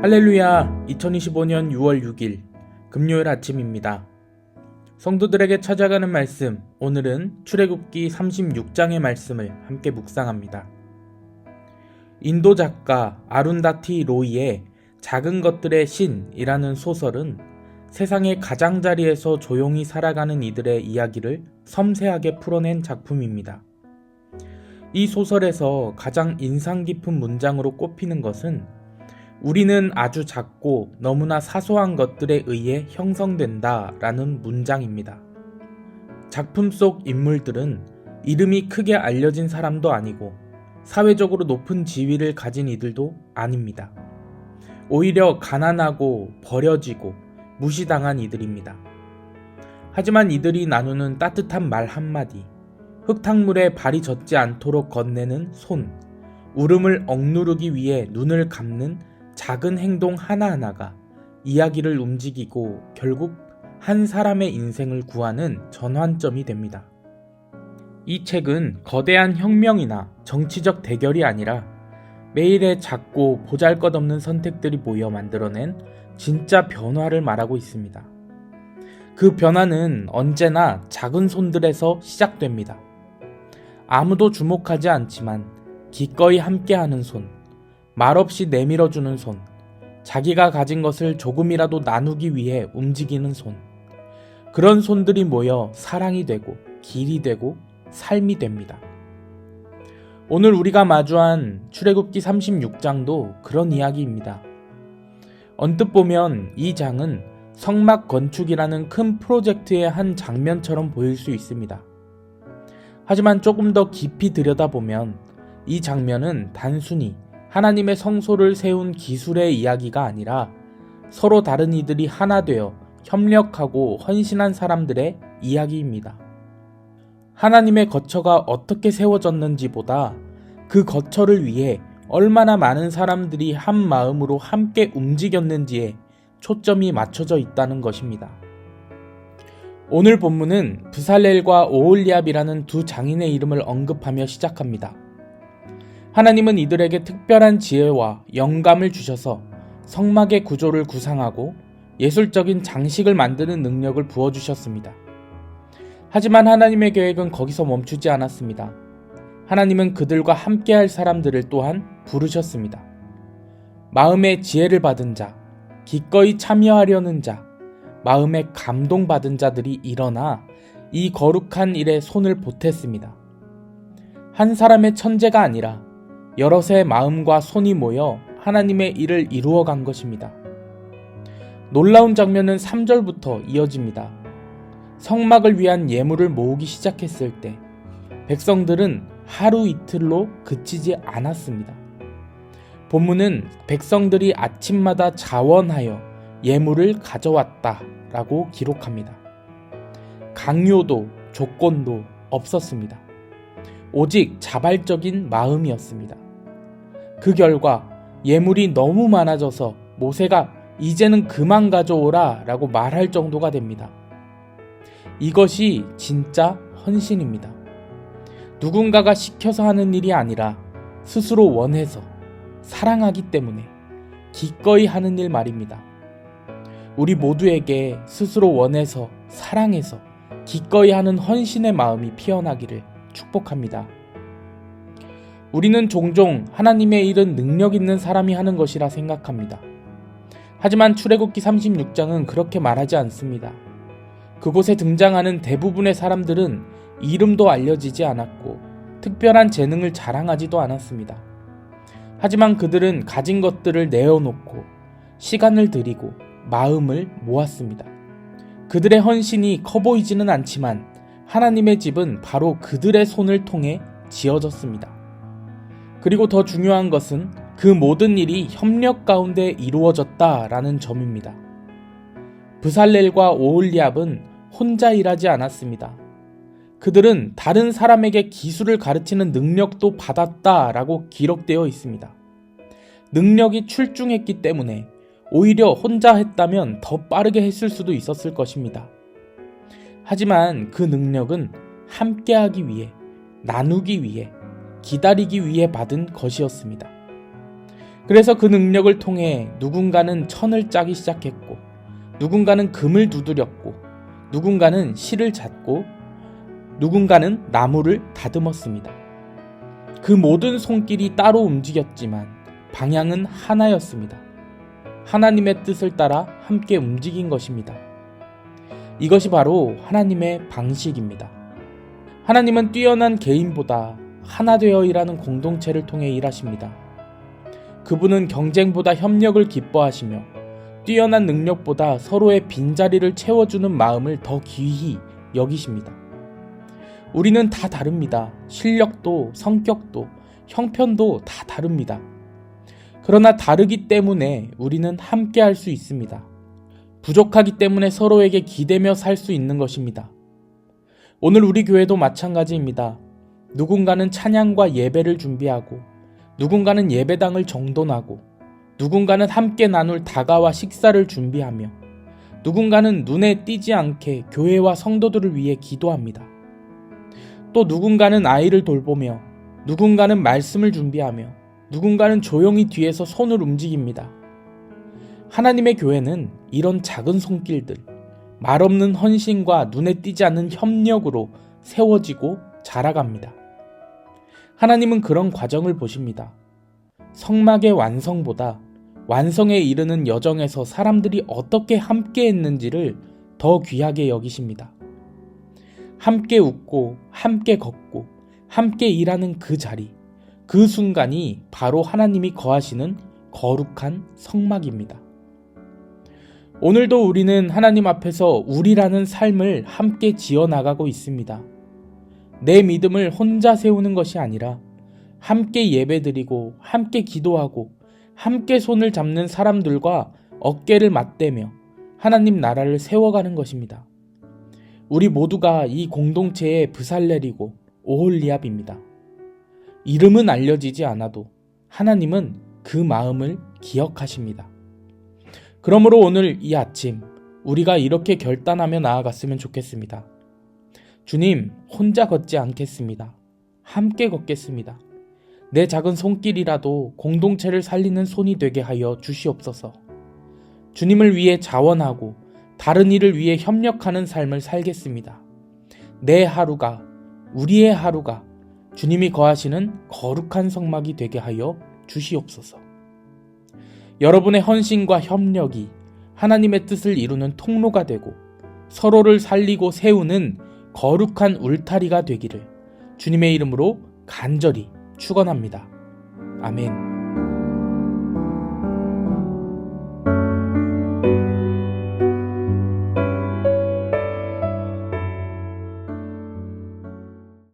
할렐루야, 2025년 6월 6일 금요일 아침입니다. 성도들에게 찾아가는 말씀, 오늘은 출애굽기 36장의 말씀을 함께 묵상합니다. 인도 작가 아룬다티 로이의 작은 것들의 신이라는 소설은 세상의 가장자리에서 조용히 살아가는 이들의 이야기를 섬세하게 풀어낸 작품입니다. 이 소설에서 가장 인상 깊은 문장으로 꼽히는 것은 우리는 아주 작고 너무나 사소한 것들에 의해 형성된다 라는 문장입니다. 작품 속 인물들은 이름이 크게 알려진 사람도 아니고 사회적으로 높은 지위를 가진 이들도 아닙니다. 오히려 가난하고 버려지고 무시당한 이들입니다. 하지만 이들이 나누는 따뜻한 말 한마디, 흙탕물에 발이 젖지 않도록 건네는 손, 울음을 억누르기 위해 눈을 감는 작은 행동 하나하나가 이야기를 움직이고 결국 한 사람의 인생을 구하는 전환점이 됩니다. 이 책은 거대한 혁명이나 정치적 대결이 아니라 매일의 작고 보잘것없는 선택들이 모여 만들어낸 진짜 변화를 말하고 있습니다. 그 변화는 언제나 작은 손들에서 시작됩니다. 아무도 주목하지 않지만 기꺼이 함께하는 손, 말없이 내밀어주는 손, 자기가 가진 것을 조금이라도 나누기 위해 움직이는 손, 그런 손들이 모여 사랑이 되고 길이 되고 삶이 됩니다. 오늘 우리가 마주한 출애굽기 36장도 그런 이야기입니다. 언뜻 보면 이 장은 성막 건축이라는 큰 프로젝트의 한 장면처럼 보일 수 있습니다. 하지만 조금 더 깊이 들여다보면 이 장면은 단순히 하나님의 성소를 세운 기술의 이야기가 아니라 서로 다른 이들이 하나 되어 협력하고 헌신한 사람들의 이야기입니다. 하나님의 거처가 어떻게 세워졌는지보다 그 거처를 위해 얼마나 많은 사람들이 한 마음으로 함께 움직였는지에 초점이 맞춰져 있다는 것입니다. 오늘 본문은 브살렐과 오홀리압이라는 두 장인의 이름을 언급하며 시작합니다. 하나님은 이들에게 특별한 지혜와 영감을 주셔서 성막의 구조를 구상하고 예술적인 장식을 만드는 능력을 부어주셨습니다. 하지만 하나님의 계획은 거기서 멈추지 않았습니다. 하나님은 그들과 함께할 사람들을 또한 부르셨습니다. 마음의 지혜를 받은 자, 기꺼이 참여하려는 자, 마음에 감동받은 자들이 일어나 이 거룩한 일에 손을 보탰습니다. 한 사람의 천재가 아니라 여럿의 마음과 손이 모여 하나님의 일을 이루어간 것입니다. 놀라운 장면은 3절부터 이어집니다. 성막을 위한 예물을 모으기 시작했을 때 백성들은 하루 이틀로 그치지 않았습니다. 본문은 백성들이 아침마다 자원하여 예물을 가져왔다라고 기록합니다. 강요도 조건도 없었습니다. 오직 자발적인 마음이었습니다. 그 결과 예물이 너무 많아져서 모세가 이제는 그만 가져오라 라고 말할 정도가 됩니다. 이것이 진짜 헌신입니다. 누군가가 시켜서 하는 일이 아니라 스스로 원해서 사랑하기 때문에 기꺼이 하는 일 말입니다. 우리 모두에게 스스로 원해서 사랑해서 기꺼이 하는 헌신의 마음이 피어나기를 축복합니다. 우리는 종종 하나님의 일은 능력 있는 사람이 하는 것이라 생각합니다. 하지만 출애굽기 36장은 그렇게 말하지 않습니다. 그곳에 등장하는 대부분의 사람들은 이름도 알려지지 않았고 특별한 재능을 자랑하지도 않았습니다. 하지만 그들은 가진 것들을 내어놓고 시간을 들이고 마음을 모았습니다. 그들의 헌신이 커 보이지는 않지만 하나님의 집은 바로 그들의 손을 통해 지어졌습니다. 그리고 더 중요한 것은 그 모든 일이 협력 가운데 이루어졌다라는 점입니다. 브살렐과 오홀리압은 혼자 일하지 않았습니다. 그들은 다른 사람에게 기술을 가르치는 능력도 받았다라고 기록되어 있습니다. 능력이 출중했기 때문에 오히려 혼자 했다면 더 빠르게 했을 수도 있었을 것입니다. 하지만 그 능력은 함께하기 위해, 나누기 위해, 기다리기 위해 받은 것이었습니다. 그래서 그 능력을 통해 누군가는 천을 짜기 시작했고, 누군가는 금을 두드렸고, 누군가는 실을 잣고, 누군가는 나무를 다듬었습니다. 그 모든 손길이 따로 움직였지만 방향은 하나였습니다. 하나님의 뜻을 따라 함께 움직인 것입니다. 이것이 바로 하나님의 방식입니다. 하나님은 뛰어난 개인보다 하나 되어 일하는 공동체를 통해 일하십니다. 그분은 경쟁보다 협력을 기뻐하시며 뛰어난 능력보다 서로의 빈자리를 채워주는 마음을 더 귀히 여기십니다. 우리는 다 다릅니다. 실력도, 성격도, 형편도 다 다릅니다. 그러나 다르기 때문에 우리는 함께 할 수 있습니다. 부족하기 때문에 서로에게 기대며 살 수 있는 것입니다. 오늘 우리 교회도 마찬가지입니다. 누군가는 찬양과 예배를 준비하고, 누군가는 예배당을 정돈하고, 누군가는 함께 나눌 다가와 식사를 준비하며, 누군가는 눈에 띄지 않게 교회와 성도들을 위해 기도합니다. 또 누군가는 아이를 돌보며, 누군가는 말씀을 준비하며, 누군가는 조용히 뒤에서 손을 움직입니다. 하나님의 교회는 이런 작은 손길들, 말없는 헌신과 눈에 띄지 않는 협력으로 세워지고 자라갑니다. 하나님은 그런 과정을 보십니다. 성막의 완성보다 완성에 이르는 여정에서 사람들이 어떻게 함께 했는지를 더 귀하게 여기십니다. 함께 웃고, 함께 걷고, 함께 일하는 그 자리, 그 순간이 바로 하나님이 거하시는 거룩한 성막입니다. 오늘도 우리는 하나님 앞에서 우리라는 삶을 함께 지어나가고 있습니다. 내 믿음을 혼자 세우는 것이 아니라 함께 예배드리고 함께 기도하고 함께 손을 잡는 사람들과 어깨를 맞대며 하나님 나라를 세워가는 것입니다. 우리 모두가 이 공동체의 브살렐이고 오홀리압입니다. 이름은 알려지지 않아도 하나님은 그 마음을 기억하십니다. 그러므로 오늘 이 아침 우리가 이렇게 결단하며 나아갔으면 좋겠습니다. 주님, 혼자 걷지 않겠습니다. 함께 걷겠습니다. 내 작은 손길이라도 공동체를 살리는 손이 되게 하여 주시옵소서. 주님을 위해 자원하고 다른 이를 위해 협력하는 삶을 살겠습니다. 내 하루가, 우리의 하루가 주님이 거하시는 거룩한 성막이 되게 하여 주시옵소서. 여러분의 헌신과 협력이 하나님의 뜻을 이루는 통로가 되고 서로를 살리고 세우는 거룩한 울타리가 되기를 주님의 이름으로 간절히 축원합니다. 아멘.